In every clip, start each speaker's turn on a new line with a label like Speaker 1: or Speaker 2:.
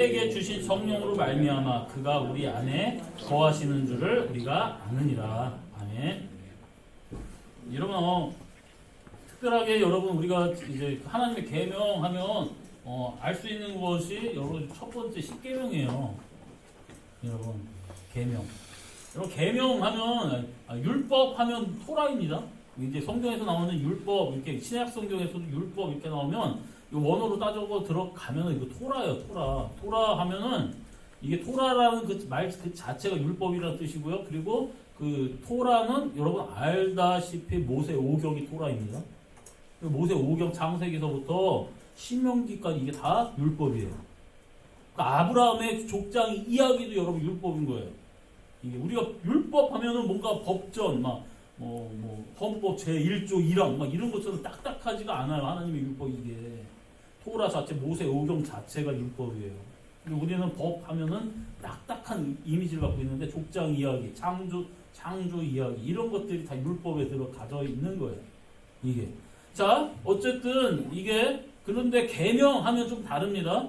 Speaker 1: 우리에게 주신 성령으로 말미암아 그가 우리 안에 거하시는 줄을 우리가 아느니라. 아멘. 여러분, 특별하게 여러분 우리가 이제 하나님의 계명하면 알 수 있는 것이 여러분 첫 번째 십계명이에요. 여러분 계명. 여러분 계명하면 율법하면 토라입니다. 이제 성경에서 나오는 율법 이렇게 신약 성경에서도 율법 이렇게 나오면 이 원어로 따져서 들어가면은 이거 토라예요. 토라 하면은 이게 토라라는 그 말 그 자체가 율법이라는 뜻이고요. 그리고 그 토라는 여러분 알다시피 모세 오경이 토라입니다. 모세 오경 창세기서부터 신명기까지 이게 다 율법이에요. 그러니까 아브라함의 족장 이야기도 여러분 율법인 거예요. 이게 우리가 율법 하면은 뭔가 법전 헌법 제1조 1항 막 이런 것처럼 딱딱하지가 않아요. 하나님의 율법 이게 토라 자체 모세 오경 자체가 율법이에요. 근데 우리는 법 하면은 딱딱한 이미지를 갖고 있는데 족장 이야기, 창조 이야기 이런 것들이 다 율법에 들어가져 있는 거예요. 이게 자 어쨌든 이게 그런데 계명하면 좀 다릅니다.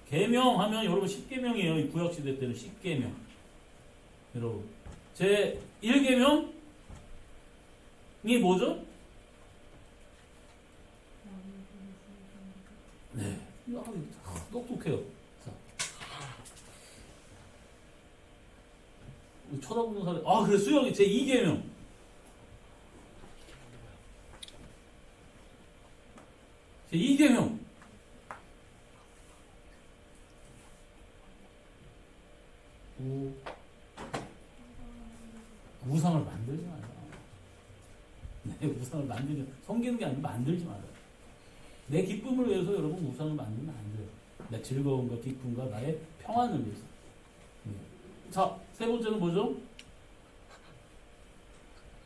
Speaker 1: 계명하면 여러분 10계명이에요. 구약 시대 때는 10계명. 여러분 제 1계명이 뭐죠? 네. 똑똑해요. 쳐다보는 사람. 그래, 수영이 제 2계명. 제 2계명. 우상을 만들지 마요. 네, 우상을 만들지, 섬기는 게 아니고 만들지 말아요. 내 기쁨을 위해서 여러분 우상을 만들면 안 돼요. 내 즐거움과 기쁨과 나의 평안을 위해서. 네. 자, 세 번째는 뭐죠?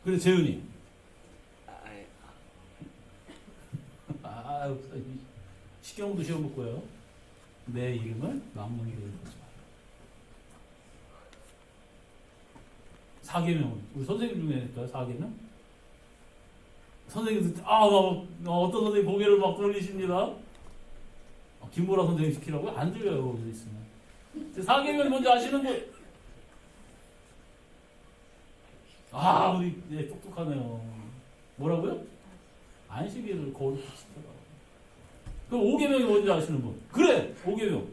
Speaker 1: 그래, 재윤이. 시경도 시험 볼 거예요. 내 이름을 만문이 되는 거지 마요. 4계명은 우리 선생님 중에 할까요? 4계명? 선생님들 어떤 선생님 고개를 막 돌리십니다. 김보라 선생님 시키라고 안 들려요. 거기 있으면. 4계명 먼저 아시는 분? 우리 네, 똑똑하네요. 뭐라고요? 안식일을 거룩히 지켜라. 그럼 5계명이 뭔지 아시는 분? 그래! 5계명.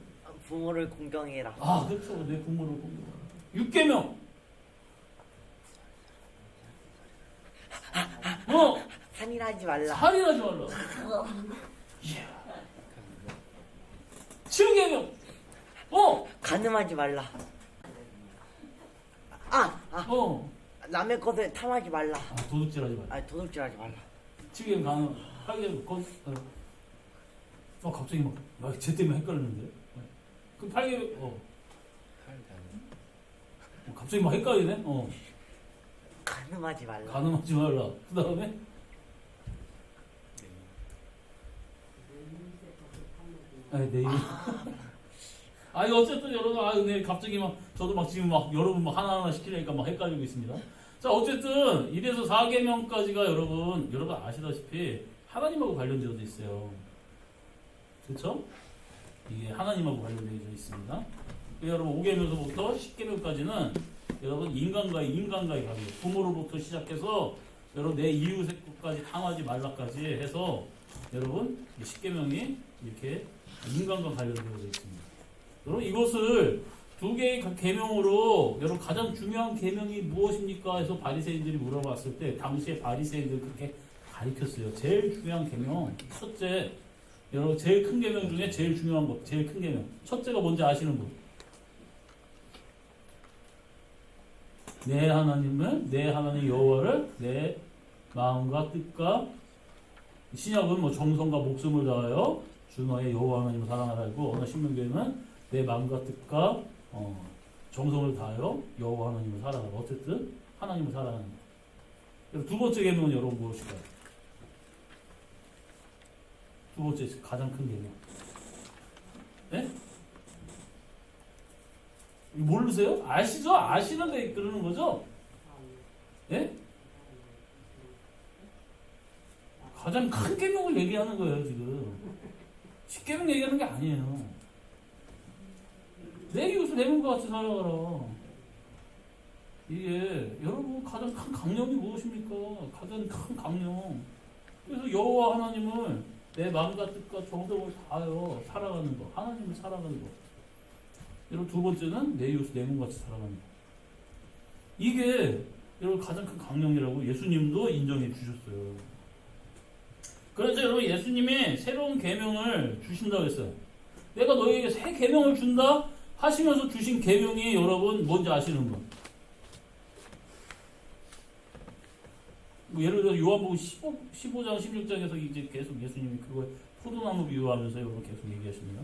Speaker 2: 부모를 공경해라.
Speaker 1: 그렇죠. 내 부모를 공경해라. 6계명.
Speaker 2: 살인하지 말라.
Speaker 1: 살인하지 말라. 7계명.
Speaker 2: 간음하지 말라. 남의 것을 탐하지 말라.
Speaker 1: 도둑질하지 말라.
Speaker 2: 도둑질하지 말라.
Speaker 1: 7계명 가능. 8계명 갑자기 쟤 때문에 헷갈리는데. 그럼 8계명 갑자기 막 헷갈리네.
Speaker 2: 간음하지 말라.
Speaker 1: 간음하지 말라. 그 다음에 내 이름. 어쨌든 여러분, 네, 갑자기 저도 지금 여러분 하나하나 시키려니까 헷갈리고 있습니다. 자, 어쨌든 이래서 4계명까지가 여러분 아시다시피 하나님하고 관련되어 있어요. 그렇죠? 이게 하나님하고 관련되어 있습니다. 여러분 5계명서부터 10계명까지는 여러분 인간과의 관계, 부모로부터 시작해서 여러분 내 이웃의 것까지 탐하지 말라까지 해서 여러분 10계명이 이렇게 인간과 관련되어 있습니다. 여러분 이것을 두 개의 계명으로 여러분 가장 중요한 계명이 무엇입니까? 해서 바리새인들이 물어봤을 때 당시에 바리새인들 그렇게 가르쳤어요. 제일 중요한 계명 첫째, 여러분 제일 큰 계명 중에 제일 중요한 것, 제일 큰 계명 첫째가 뭔지 아시는 분? 내 하나님 여호와를 내 마음과 뜻과 신약은 정성과 목숨을 다하여 주 너의 여호와 하나님을 사랑하라고 신명기에는 내 마음과 뜻과 정성을 다하여 여호와 하나님을 사랑하라. 어쨌든 하나님을 사랑하는 거. 두 번째 계명은 여러분 무엇일까요? 두 번째 가장 큰 계명. 네? 모르세요? 아시죠? 아시는데 그러는 거죠? 예? 가장 큰 계명을 얘기하는 거예요, 지금. 10계명 얘기하는 게 아니에요. 내 이웃을 내 몸과 같이 살아가라. 이게 여러분 가장 큰 강령이 무엇입니까? 가장 큰 강령. 그래서 여호와 하나님을 내 마음과 뜻과 정성을 다하여 살아가는 거. 하나님을 살아가는 거. 여러분 두 번째는 내 이웃을 내 몸과 같이 살아가는 거. 이게 여러분 가장 큰 강령이라고 예수님도 인정해 주셨어요. 그래서 여러분 예수님이 새로운 계명을 주신다고 했어요. 내가 너에게 새 계명을 준다 하시면서 주신 계명이 여러분 뭔지 아시는 분? 뭐 예를 들어 요한복음 15장 16장에서 이제 계속 예수님이 그걸 포도나무 비유하면서 여러분 계속 얘기하십니다.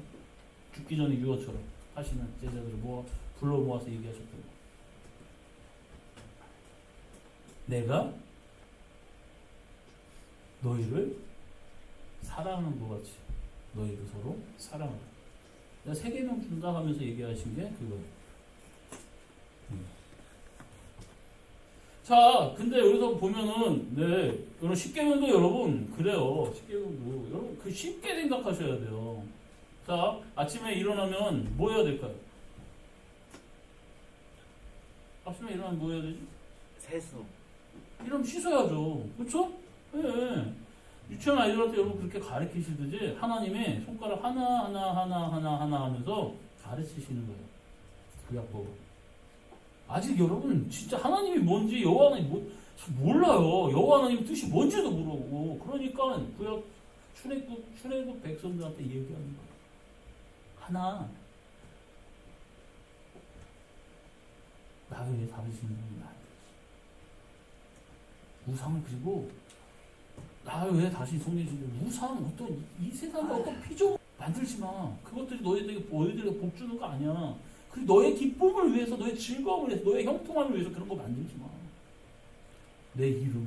Speaker 1: 죽기 전에 유언처럼 하시는 제자들을 불러 모아서 얘기하셨던 거. 내가 너희를 사랑하는 것 같이 너희도 서로 사랑하라. 내가 세 계명 준다 하면서 얘기하신 게 그거예요. 자, 근데 여기서 보면은 네, 여러분 10계명도 여러분 그래요. 10계명도 여러분 그 쉽게 생각하셔야 돼요. 자, 아침에 일어나면 뭐 해야 될까요? 아침에 일어나면 뭐 해야 되지?
Speaker 2: 세수.
Speaker 1: 이러면 씻어야죠. 그렇죠? 예. 유치원 아이들한테 여러분 그렇게 가르치시듯이 하나님이 손가락 하나 하면서 가르치시는 거예요. 그 약법을. 아직 여러분 진짜 하나님이 뭔지 여호와 하나님 몰라요. 여호와 하나님 뜻이 뭔지도 모르고 그러니까 구약 출애굽 백성들한테 얘기하는 거예요. 하나 나를 위해 다루시는 분이 나야. 우상을 그리고 나를 왜 다시 속내주는 우상 어떤 이 세상에 어떤 피조 만들지 마. 그것들이 너희들에게 복 주는 거 아니야. 그리고 너의 기쁨을 위해서, 너의 즐거움을 위해서, 너의 형통함을 위해서 그런 거 만들지 마. 내 이름을,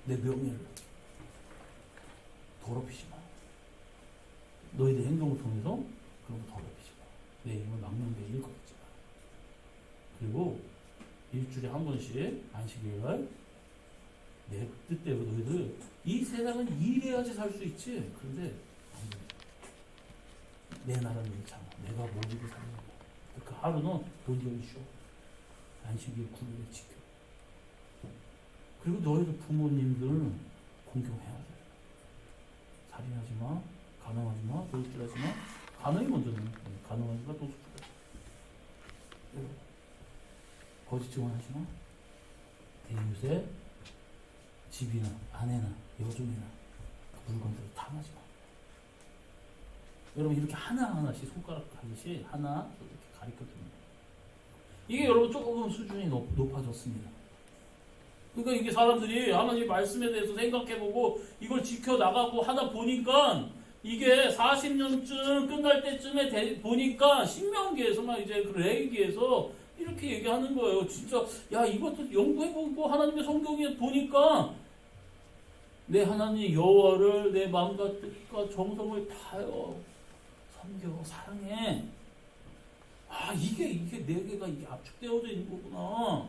Speaker 1: 내 명예를 더럽히지 마. 너희들 행동을 통해서 그런 거 더럽히지 마. 내 이름을 망령되이 일컫지 마. 그리고 일주일에 한 번씩 안식일날 내 뜻대로 너희들 이 세상은 일해야지 살 수 있지. 그런데 내 나라를 잃잖아. 내가 모르고 사는 거야. 그 하루는 온전히 쉬어. 안식일 9일에 지켜. 그리고 너희들 부모님들 공경해야 돼. 살인하지 마. 간음하지 마. 도둑질하지 마. 간음이 먼저는. 간음하지 마. 도둑질하지 마. 거짓 증언하지 마. 대유세 집이나 아내나 여종이나 그 물건들을 탐하지 마. 여러분 이렇게 하나하나씩 손가락 하듯이 하나 이렇게 가르쳐줍니다. 이게 여러분 조금 수준이 높아졌습니다. 그러니까 이게 사람들이 하나님 말씀에 대해서 생각해보고 이걸 지켜나가고 하다 보니까 이게 40년쯤 끝날 때쯤에 보니까 신명기에서나 이제 그 레위기에서 이렇게 얘기하는 거예요. 진짜 야 이것도 연구해보고 하나님의 성경에 보니까 내 하나님 여호와를 내 마음과 뜻과 정성을 다하여 섬겨 사랑해. 아 이게 네 개가 이게 압축되어져 있는 거구나.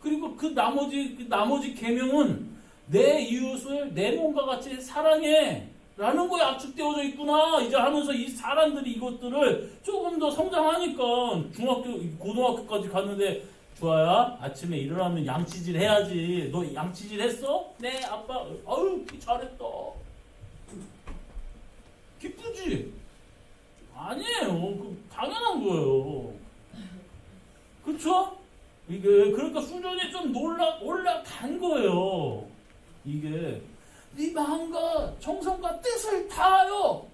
Speaker 1: 그리고 그 나머지 계명은 내 이웃을 내 몸과 같이 사랑해 라는 거에 압축되어져 있구나. 이제 하면서 이 사람들이 이것들을 조금 더 성장하니까 중학교, 고등학교까지 갔는데 주아야 아침에 일어나면 양치질 해야지. 너 양치질 했어? 네 아빠. 아유 잘했다. 기쁘지? 아니에요. 그 당연한 거예요. 그쵸? 이게 그러니까 수준이 좀 올라간 거예요. 이게 네 마음과 정성과 뜻을 다하여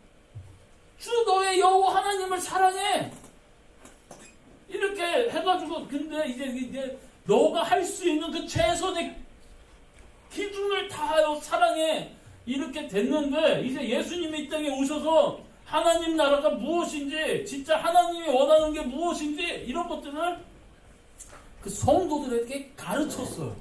Speaker 1: 주 너의 여호와 하나님을 사랑해. 이렇게 해가지고 근데 이제 너가 할 수 있는 그 최선의 기준을 다하여 사랑해. 이렇게 됐는데 이제 예수님이 이 땅에 오셔서 하나님 나라가 무엇인지 진짜 하나님이 원하는 게 무엇인지 이런 것들을 그 성도들에게 가르쳤어요.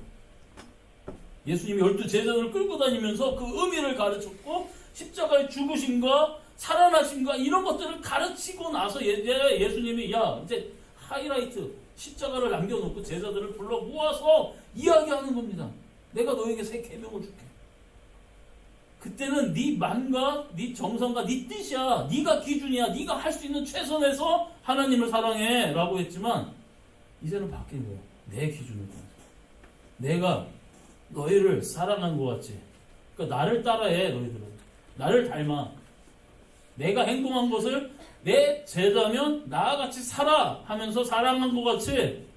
Speaker 1: 예수님이 12제자들을 끌고 다니면서 그 의미를 가르쳤고 십자가의 죽으심과 살아나심과 이런 것들을 가르치고 나서 예수님이 야 이제 하이라이트 십자가를 남겨놓고 제자들을 불러 모아서 이야기하는 겁니다. 내가 너에게 새 계명을 줄게. 그때는 네 맘과 네 정성과 네 뜻이야. 네가 기준이야. 네가 할 수 있는 최선에서 하나님을 사랑해 라고 했지만 이제는 바뀐 거야. 내 기준을 따라서. 내가 너희를 사랑한 것 같지. 그러니까 나를 따라해. 너희들은 나를 닮아. 내가 행동한 것을 내 제자면 나와 같이 살아 하면서 사랑한 것 같이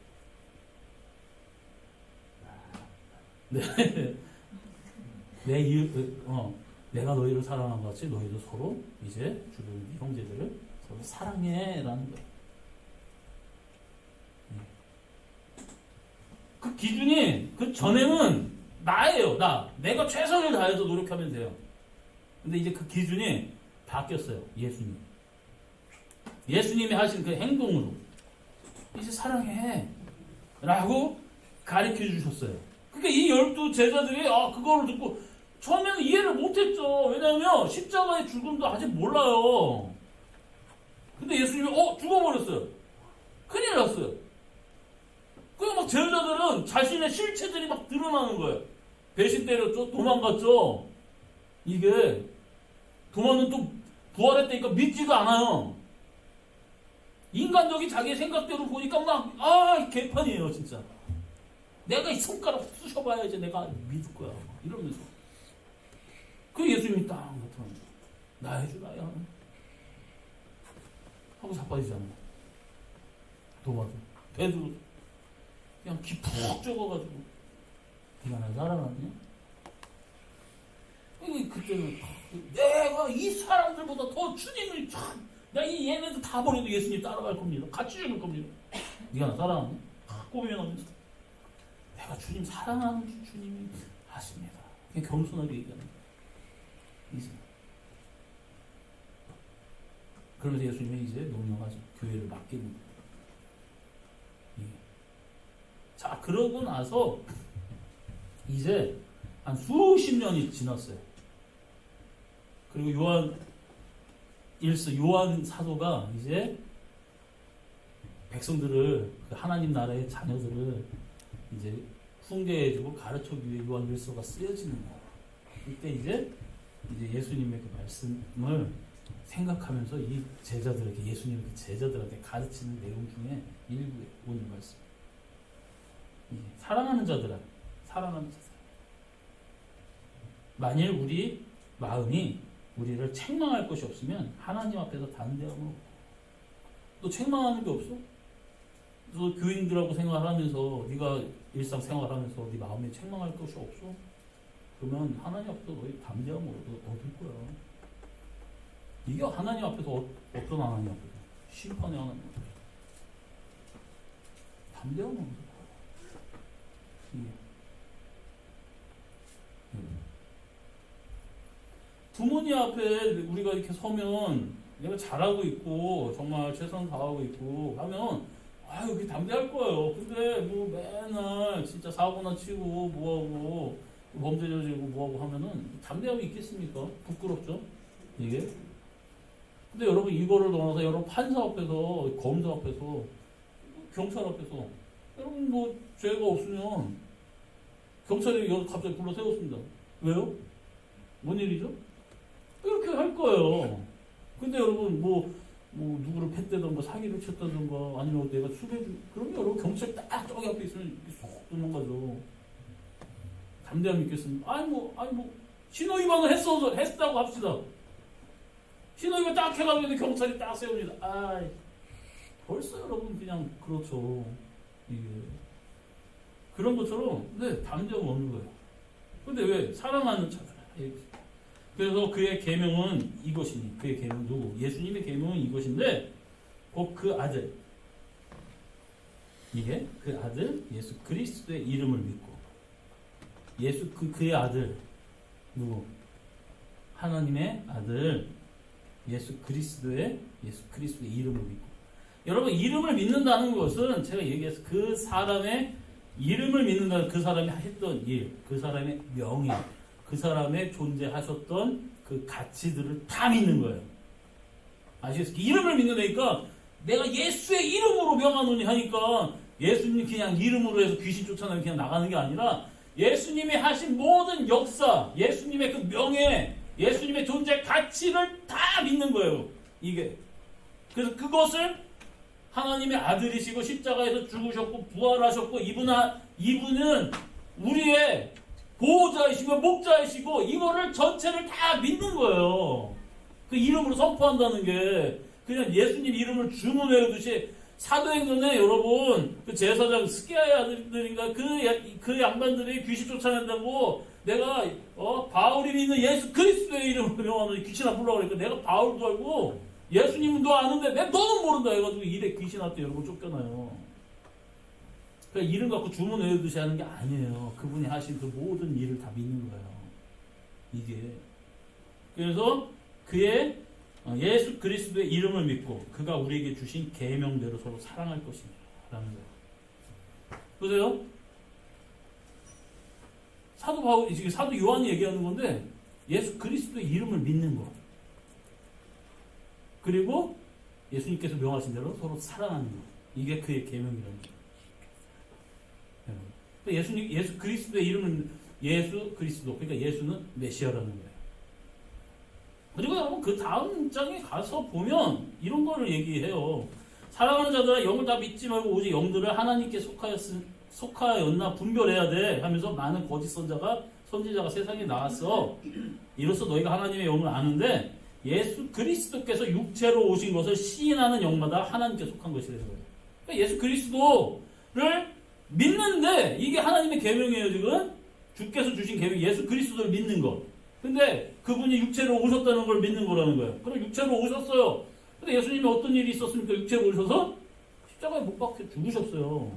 Speaker 1: 내가 너희를 사랑한 것 같이 너희도 서로 이제 주변 형제들을 서로 사랑해라는 거예요. 그 기준이 그 전에는 나예요. 내가 최선을 다해서 노력하면 돼요. 근데 이제 그 기준이 바뀌었어요. 예수님이 하신 그 행동으로 이제 사랑해 라고 가르쳐 주셨어요. 그러니까 이 12 제자들이 그거를 듣고 처음에는 이해를 못했죠. 왜냐하면 십자가의 죽음도 아직 몰라요. 근데 예수님이 죽어버렸어요. 큰일 났어요. 그러니까 막 제자들은 자신의 실체들이 막 드러나는 거예요. 배신 때렸죠. 도망갔죠. 이게 도마는 또 부활했다니까 믿지도 않아요. 인간적인 자기의 생각대로 보니까 막 개판이에요 진짜. 내가 이 손가락 쑤셔봐야 이제 내가 믿을 거야 이러면서. 그 예수님이 딱 나타나는 거야. 나 해주나야 하고 자빠지잖아요. 도마도 베드로 그냥 기 푹 적어가지고 네가 날 사랑하냐? 그때는 내가 이 사람들보다 더 주님을 내가 이 얘네들 다 버려도 예수님 따라갈 겁니다. 같이 죽을 겁니다. 네가 나 사랑하냐? 꼬면하면서 내가 주님 사랑하는 주님이 하십니다. 그냥 겸손하게 얘기하는 거예요. 그러면서 예수님이 이제 명령하죠. 교회를 맡기는 거예요. 자, 그러고 나서 이제 한 수십 년이 지났어요. 그리고 요한 사도가 이제 백성들을 하나님 나라의 자녀들을 이제 훈계해주고 가르쳐주기 위해 요한 일서가 쓰여지는 거예요. 이때 이제 예수님의 그 말씀을 생각하면서 이 제자들에게 예수님의 그 제자들한테 가르치는 내용 중에 일부에 오늘 말씀. 사랑하는 자들아, 사랑하는 자들. 만일 우리 마음이 우리를 책망할 것이 없으면 하나님 앞에서 단대함으로. 너 책망하는 게 없어? 너 교인들하고 생활하면서 네가 일상생활하면서 네 마음에 책망할 것이 없어? 그러면 하나님 앞에서 너희 담대함으로 얻을 거야. 이게 하나님 앞에서 어떤 하나님 앞에서? 심판의 하나님 앞에서. 담대함으로 얻을 거야. 부모님 앞에 우리가 이렇게 서면 내가 잘하고 있고 정말 최선 다하고 있고 하면 여기 담대할 거예요. 근데 뭐 맨날 진짜 사고나 치고 뭐하고 범죄 저지르고 뭐하고 하면은 담대함이 있겠습니까? 부끄럽죠? 이게. 근데 여러분 이거를 넘어서 여러분 판사 앞에서 검사 앞에서 경찰 앞에서 여러분 뭐 죄가 없으면 경찰이 갑자기 불러 세웠습니다. 왜요? 뭔 일이죠? 이렇게 할 거예요. 근데 여러분 뭐 누구를 팼다던가 사기를 쳤다던가 아니면 내가 그러면 여러분 경찰 딱 저기 앞에 있으면 쏙 도망가죠. 담대함이 있겠습니까? 아니 뭐 신호 위반을 했다고 합시다. 신호 위반 딱 해가지고 경찰이 딱 세웁니다. 벌써 여러분 그냥 그렇죠. 이게 그런 것처럼 담대함 없는 거예요. 근데 왜 사랑하는 자들. 그래서 그의 계명은 이것이니 그의 계명 누구? 예수님의 계명은 이것인데 곧 그 아들 이게 그 아들 예수 그리스도의 이름을 믿고 그의 아들 누구? 하나님의 아들 예수 그리스도의 이름을 믿고 여러분 이름을 믿는다는 것은 제가 얘기해서 그 사람의 이름을 믿는다는 그 사람이 했던 일, 그 사람의 명예, 그 사람의 존재하셨던 그 가치들을 다 믿는 거예요. 아시겠어요? 이름을 믿는다니까 내가 예수의 이름으로 명하노니 하니까 예수님 그냥 이름으로 해서 귀신 쫓아내면 그냥 나가는 게 아니라 예수님이 하신 모든 역사, 예수님의 그 명예, 예수님의 존재 가치를 다 믿는 거예요. 이게. 그래서 그것을 하나님의 아들이시고 십자가에서 죽으셨고 부활하셨고 이분은 우리의 보호자이시고 목자이시고 이거를 전체를 다 믿는 거예요. 그 이름으로 선포한다는 게 그냥 예수님 이름을 주문해두시 사도행전에 여러분 그 제사장 스키야의 아들들인가 그 양반들이 귀신 쫓아낸다고 내가 바울이 믿는 예수 그리스도의 이름으로 명하노니 귀신 안 불러고 그러니까 내가 바울도 알고 예수님은 너 아는데 내 너는 모른다 해가지고 이래 귀신한테 여러분 쫓겨나요. 그러니까 이름 갖고 주문 외우듯이 하는 게 아니에요. 그분이 하신 그 모든 일을 다 믿는 거예요. 이게. 그래서 그의 예수 그리스도의 이름을 믿고 그가 우리에게 주신 계명대로 서로 사랑할 것이다 라는 거예요. 보세요. 사도 바울이 지금 사도 요한이 얘기하는 건데 예수 그리스도의 이름을 믿는 거. 그리고 예수님께서 명하신 대로 서로 사랑하는 거. 이게 그의 계명이라는 거예요. 예수 그리스도의 이름은 예수 그리스도. 그러니까 예수는 메시아라는 거예요. 그리고 여러분 그 다음 장에 가서 보면 이런 거를 얘기해요. 사랑하는 자들아 영을 다 믿지 말고 오직 영들을 하나님께 속하였나 분별해야 돼 하면서 많은 거짓 선지자가 세상에 나왔어. 이로써 너희가 하나님의 영을 아는데 예수 그리스도께서 육체로 오신 것을 시인하는 영마다 하나님께 속한 것이라는 거예요. 그러니까 예수 그리스도를 믿는데 이게 하나님의 계명이에요. 지금 주께서 주신 계명 예수 그리스도를 믿는 것. 근데 그분이 육체로 오셨다는 걸 믿는 거라는 거예요. 그럼 육체로 오셨어요. 근데 예수님이 어떤 일이 있었습니까? 육체로 오셔서 십자가에 못 박혀 죽으셨어요.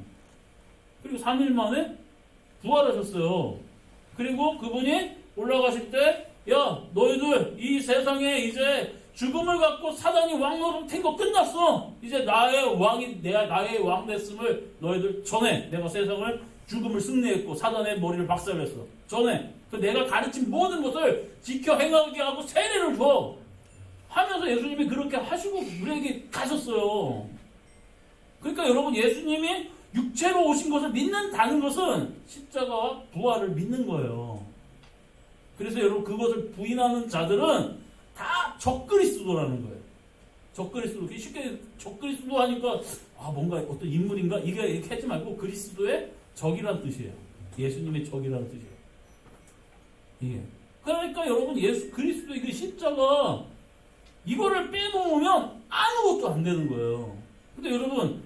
Speaker 1: 그리고 3일 만에 부활하셨어요. 그리고 그분이 올라가실 때 야 너희들 이 세상에 이제 죽음을 갖고 사단이 왕노릇 탱거 끝났어. 이제 나의 왕 됐음을 너희들 전해. 내가 세상을 죽음을 승리했고 사단의 머리를 박살냈어. 전해. 그 내가 가르친 모든 것을 지켜 행하게 하고 세례를 줘. 하면서 예수님이 그렇게 하시고 우리에게 가셨어요. 그러니까 여러분 예수님이 육체로 오신 것을 믿는다는 것은 십자가와 부활을 믿는 거예요. 그래서 여러분 그것을 부인하는 자들은 다 적그리스도라는 거예요. 적그리스도. 쉽게 적그리스도 하니까 뭔가 어떤 인물인가? 이렇게 하지 말고 그리스도의 적이라는 뜻이에요. 예수님의 적이라는 뜻이에요. 예. 그러니까 여러분 예수 그리스도의 그 십자가 이거를 빼놓으면 아무것도 안 되는 거예요. 근데 여러분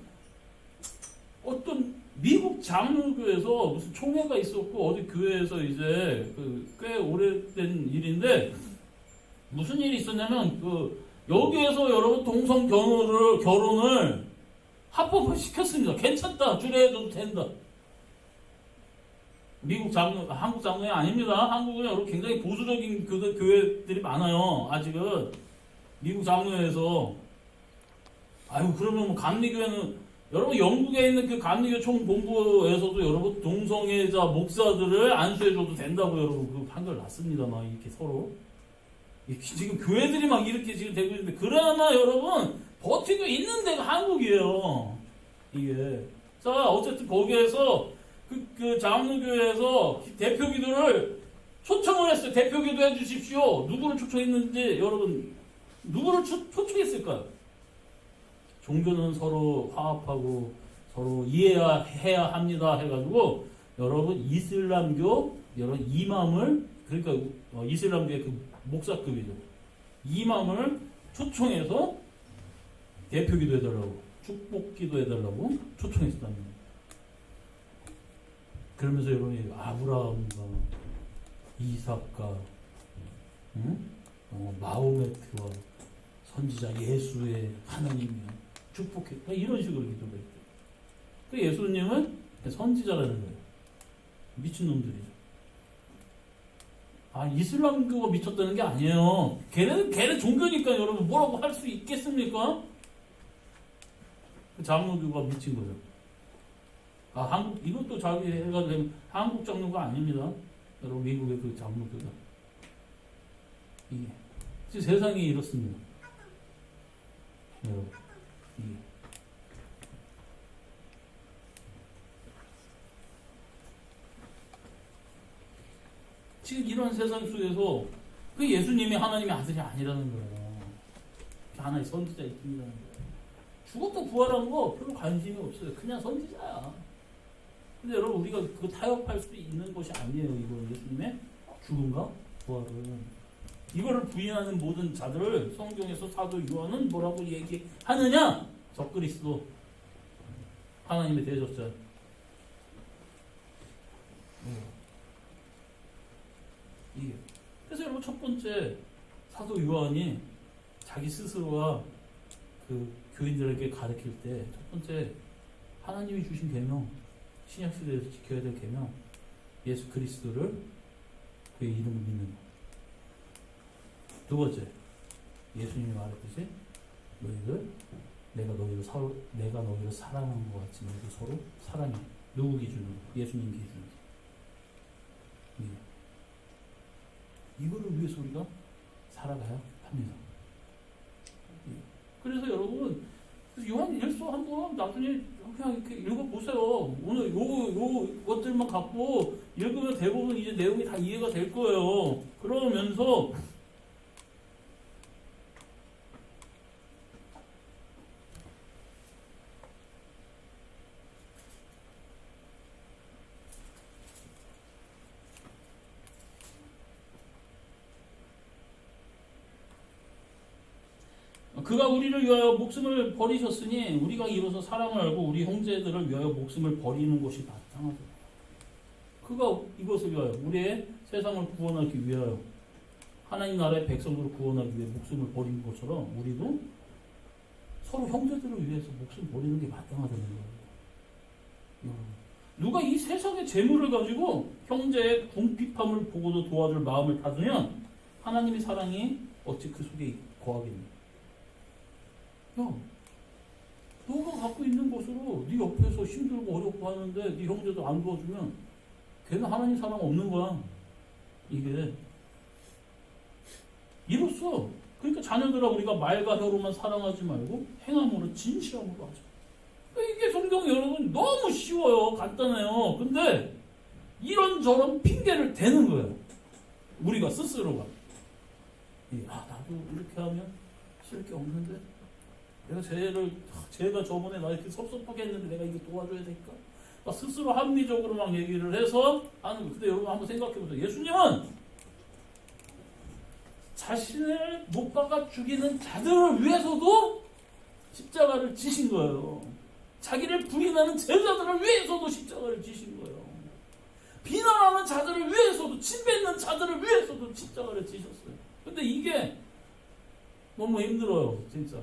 Speaker 1: 어떤 미국 장로교에서 무슨 총회가 있었고 어디 교회에서 이제 꽤 오래된 일인데 무슨 일이 있었냐면 여기에서 여러분 동성 결혼을 합법을 시켰습니다. 괜찮다. 주례해도 된다. 미국 장로, 한국 장로회 아닙니다. 한국은 여러분 굉장히 보수적인 교회들이 많아요. 아직은 미국 장로회에서 그러면 뭐 감리교회는 여러분 영국에 있는 그 감리교 총본부에서도 여러분 동성애자 목사들을 안수해줘도 된다고 여러분 그 판결 났습니다. 막 이렇게 서로 지금 교회들이 막 이렇게 지금 되고 있는데 그나마 여러분 버티고 있는 데가 한국이에요. 이게 자 어쨌든 거기에서 그 장로교회에서 대표 기도를 초청을 했어요. 대표 기도 해주십시오. 누구를 초청했는지 여러분 누구를 초청했을까요? 종교는 서로 화합하고 서로 이해해야 합니다 해가지고 여러분 이슬람교 여러분 이맘을 그러니까 이슬람교의 그 목사급이죠. 이맘을 초청해서 대표 기도해달라고 축복 기도해달라고 초청했었답니다. 그러면서 여러분이 아브라함과 이삭과 마호메트와 선지자 예수의 하나님이요 축복했다 이런 식으로 기도를 했죠. 그 예수님은 선지자라는 거예요. 미친놈들이죠. 이슬람교가 미쳤다는 게 아니에요. 걔네 종교니까 여러분 뭐라고 할 수 있겠습니까? 그 장로교가 미친 거죠. 한국 이것도 자기 해가지고 한국 장로가 아닙니다. 여러분 미국의 그 장로교가 지금 세상이 이렇습니다. 여러분 지금 이런 세상 속에서 그 예수님이 하나님의 아들이 아니라는 거예요. 하나의 선지자일 뿐이라는 거예요. 죽었다 부활한 거 별로 관심이 없어요. 그냥 선지자야. 근데 여러분 우리가 그거 타협할 수 있는 것이 아니에요. 이거 예수님의 죽음과 부활은. 이거를 부인하는 모든 자들을 성경에서 사도 요한은 뭐라고 얘기하느냐? 적그리스도 하나님의 대적자. 이게. 그래서 여러분 첫 번째 사도 요한이 자기 스스로가 그 교인들에게 가르칠 때 첫 번째 하나님이 주신 계명, 신약 시대에서 지켜야 될 계명, 예수 그리스도를 그의 이름을 믿는 것. 두 번째, 예수님이 말했듯이 너희들 내가 너희를 사랑한 것 같이 너희도 서로 사랑해. 누구 기준으로? 예수님 기준으로. 이거를 위해서 우리가 살아가야 합니다. 그래서 여러분 요한 1서 한번 나중에 그냥 이렇게 읽어보세요. 오늘 요 것들만 갖고 읽으면 대부분 이제 내용이 다 이해가 될 거예요. 그러면서 그가 우리를 위하여 목숨을 버리셨으니 우리가 이로써 사랑을 알고 우리 형제들을 위하여 목숨을 버리는 것이 마땅하다. 그가 이것을 위하여 우리의 세상을 구원하기 위하여 하나님 나라의 백성들을 구원하기 위해 목숨을 버린 것처럼 우리도 서로 형제들을 위해서 목숨 버리는 게 마땅하다는 거예요. 누가 이 세상의 재물을 가지고 형제의 궁핍함을 보고도 도와줄 마음을 닫으면 하나님의 사랑이 어찌 그 속에 거하겠니? 야, 너가 갖고 있는 것으로 네 옆에서 힘들고 어렵고 하는데 네 형제도 안 도와주면 걔는 하나님 사랑 없는 거야. 이게 이로써 그러니까 자녀들아 우리가 말과 혀로만 사랑하지 말고 행함으로 진실함으로 하자. 그러니까 이게 성경 여러분 너무 쉬워요. 간단해요. 근데 이런저런 핑계를 대는 거예요. 우리가 스스로가. 나도 이렇게 하면 쓸 게 없는데 내가 쟤가 저번에 나 이렇게 섭섭하게 했는데 내가 이거 도와줘야 될까? 스스로 합리적으로 막 얘기를 해서 하는 거. 근데 여러분 한번 생각해 보세요. 예수님은 자신을 못 박아 죽이는 자들을 위해서도 십자가를 지신 거예요. 자기를 부인하는 제자들을 위해서도 십자가를 지신 거예요. 비난하는 자들을 위해서도, 침뱉는 자들을 위해서도 십자가를 지셨어요. 근데 이게 너무 힘들어요, 진짜.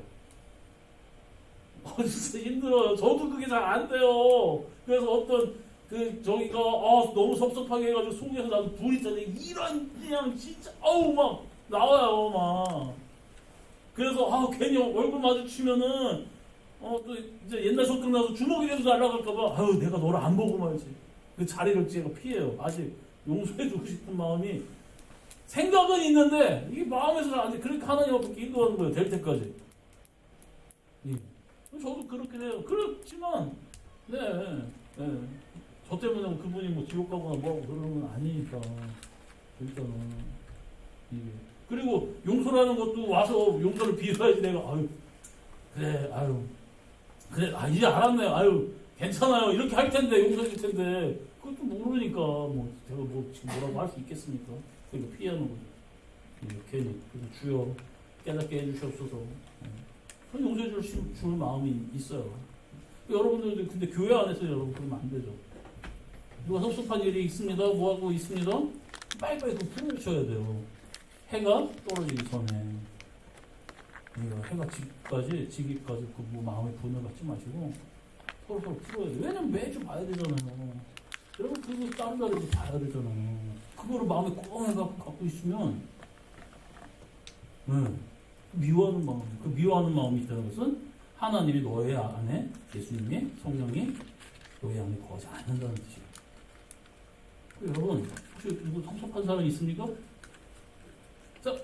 Speaker 1: 진짜 힘들어요. 저도 그게 잘 안 돼요. 그래서 어떤 저기가 너무 섭섭하게 해가지고 속에서 나도 불이 타네. 이런 그냥 진짜 막 나와요 막. 그래서 괜히 얼굴 마주치면은 또 이제 옛날 성격 나서 주먹이라도 날라갈까봐 내가 너를 안 보고 말지. 그 자리를 제가 피해요. 아직 용서해주고 싶은 마음이 생각은 있는데 이게 마음에서 안 돼. 그러니까 하나님 앞에 인도하는 거예요. 될 때까지. 저도 그렇게 해요. 그렇지만 저 때문에 그분이 뭐 지옥 가거나 뭐하고 그러는 건 아니니까 일단은 이게. 그리고 용서라는 것도 와서 용서를 빌어야지. 내가 그래 이제 알았네요. 괜찮아요. 이렇게 할 텐데 용서해 줄 텐데 그것도 모르니까 뭐 제가 뭐 지금 뭐라고 할 수 있겠습니까? 그러니까 피하는 거죠. 괜히 그래서 주여 깨닫게 해주시옵소서. 용서해 줄 마음이 있어요. 여러분들도 근데 교회 안에서 여러분 그러면 안 되죠. 누가 섭섭한 일이 있습니다. 뭐하고 있습니다. 빨리빨리 그 풀어주셔야 돼요. 해가 떨어지기 전에. 해가 지기까지 그 마음의 분을 갖지 마시고 서로 풀어야 돼요. 왜냐면 매주 봐야 되잖아요. 여러분 그거 따로따로 봐야 되잖아요. 그거를 마음에 꽁 해갖고 갖고 있으면 미워하는 마음. 그 미워하는 마음이 있다는 것은 하나님이 너의 안에 예수님의 성령이 너의 안에 거하지 않는다는 뜻이에요. 여러분 혹시 누구 섭섭한 사람이 있습니까? 자,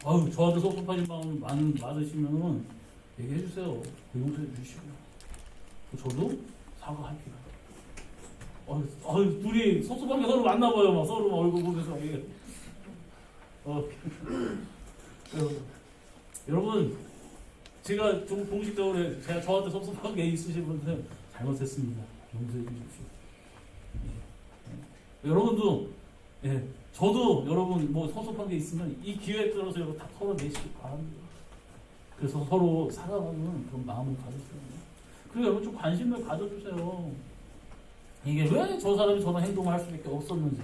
Speaker 1: 저한테 섭섭하신 마음 많으시면 얘기해 주세요. 용서해 주시고 저도 사과할게요. 둘이 섭섭한 게 서로 만나봐요. 막 서로 얼굴 보면서 이게. 여러분, 제가 좀 공식적으로 제가 저한테 섭섭한 게 있으신 분들은 잘못했습니다. 용서해 주십시오. 여러분도, 저도 여러분 뭐 섭섭한 게 있으면 이 기회에 들어서 여러분 다 털어내시기 바랍니다. 그래서 서로 살아가는 그런 마음을 가졌어요. 그리고 여러분 좀 관심을 가져주세요. 이게 왜 저 사람이 저런 행동을 할 수밖에 없었는지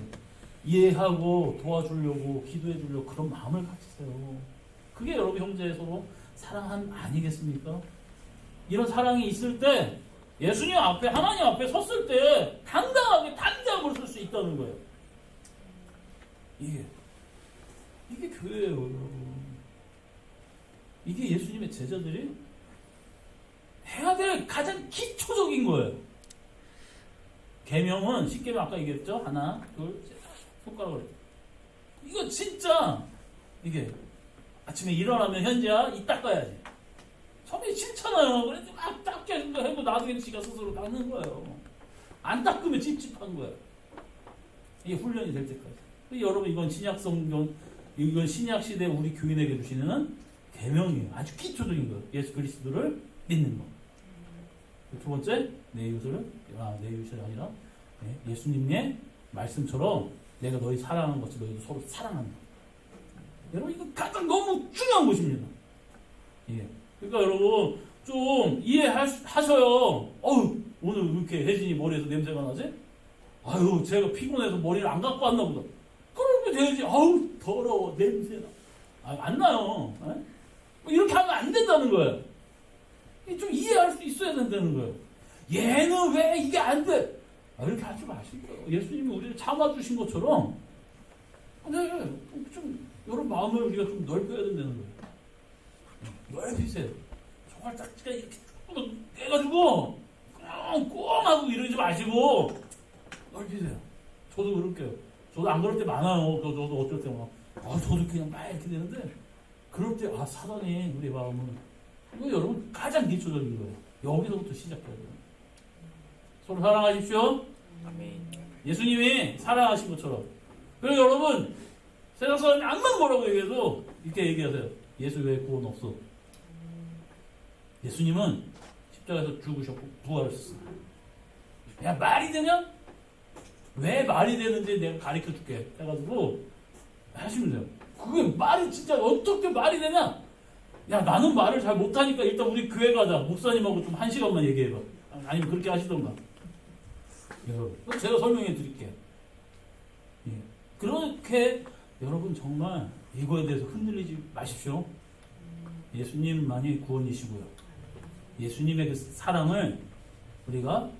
Speaker 1: 이해하고 도와주려고 기도해주려고 그런 마음을 가지세요. 그게 여러분 형제 서로 사랑함 아니겠습니까? 이런 사랑이 있을 때 예수님 앞에 하나님 앞에 섰을 때 당당하게 단장으로 설 수 있다는 거예요. 이게 교회예요, 여러분. 이게 예수님의 제자들이 해야 될 가장 기초적인 거예요. 계명은 십계명 아까 얘기했죠? 하나, 둘, 셋, 손가락으로. 이거 진짜 이게 아침에 일어나면 현지야 이 닦아야지. 처음에 싫잖아요. 그래도 막 닦게 해도 나중에 지가 스스로 닦는 거예요. 안 닦으면 찝찝한 거예요. 이게 훈련이 될 때까지. 여러분 이건 신약 성경, 이건 신약 시대 우리 교인에게 주시는 계명이에요. 아주 기초적인 거예요. 예수 그리스도를 믿는 거. 두 번째, 내 이웃이 아니라 예수님의 말씀처럼 내가 너희 사랑하는 것이 너희도 서로 사랑하는 거. 여러분 이거 가장 너무 중요한 것입니다. 그러니까 여러분 좀 이해하셔요. 오늘 왜 이렇게 혜진이 머리에서 냄새가 나지? 아유 제가 피곤해서 머리를 안 갖고 왔나 보다. 그러면 되지. 더러워 냄새나. 안 나요. 이렇게 하면 안 된다는 거예요. 좀 이해할 수 있어야 된다는 거예요. 얘는 왜 이게 안 돼? 이렇게 하지 마시고요. 예수님이 우리를 참아주신 것처럼 좀 여러 마음을 우리가 좀 넓혀야 된다는 거예요. 넓히세요. 손가락지가 이렇게 쭉 떼가지고 꽁꽁 하고 이러지 마시고 넓히세요. 저도 그럴게요. 저도 안 그럴 때 많아요. 저도 어쩔 때 저도 그냥 막 이렇게 되는데 그럴 때 사단이 우리 마음을 이거 여러분 가장 기초적인 거예요. 여기서부터 시작해야 돼요. 서로 사랑하십시오.
Speaker 2: 아멘.
Speaker 1: 예수님이 사랑하신 것처럼. 그리고 여러분 세상 사람이 암만 뭐라고 얘기해도 이렇게 얘기하세요. 예수 외에 구원 없어. 예수님은 십자가에서 죽으셨고 부활하셨어요. 야 말이 되냐? 왜 말이 되는지 내가 가르쳐 줄게 해가지고 하시면 돼요. 그게 말이 진짜 어떻게 말이 되냐? 야 나는 말을 잘 못하니까 일단 우리 교회 가자. 목사님하고 좀 1시간만 얘기해봐. 아니면 그렇게 하시던가. 제가 설명해 드릴게요. 그렇게 여러분 정말 이거에 대해서 흔들리지 마십시오. 예수님만이 구원이시고요. 예수님의 그 사랑을 우리가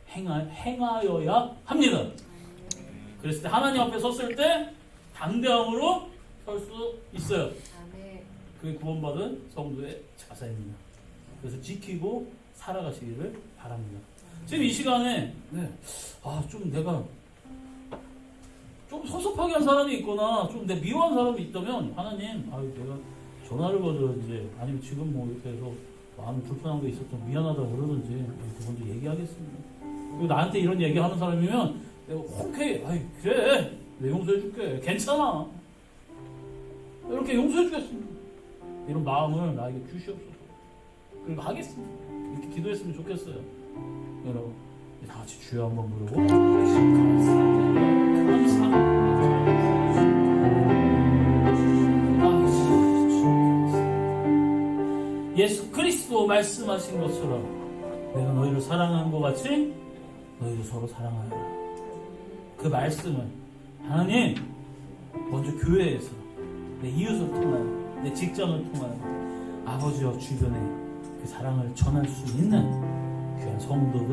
Speaker 1: 행하여야 합니다. 그랬을 때 하나님 앞에 섰을 때 당대함으로 설 수 있어요. 그게 구원받은 성도의 자세입니다. 그래서 지키고 살아가시기를 바랍니다. 지금 이 시간에 좀 내가 좀 섭섭하게 한 사람이 있거나 좀 내 미워한 사람이 있다면 하나님 내가 전화를 거든지 아니면 지금 뭐 이렇게 해서 마음이 불편한 게 있었던 미안하다고 그러든지 이렇게 먼저 얘기하겠습니다. 그리고 나한테 이런 얘기하는 사람이면 내가 흔쾌히 그래 내 용서해줄게 괜찮아 이렇게 용서해주겠습니다. 이런 마음을 나에게 주시옵소서. 그리고 하겠습니다. 이렇게 기도했으면 좋겠어요. 여러분 다 같이 주여 한번 부르고 감사합니다. 예수 그리스도 말씀하신 것처럼 내가 너희를 사랑한 것 같이 너희도 서로 사랑하여라. 그 말씀을 하나님 먼저 교회에서 내 이웃을 통하여 내 직장을 통하여 아버지와 주변에 그 사랑을 전할 수 있는 귀한 성도들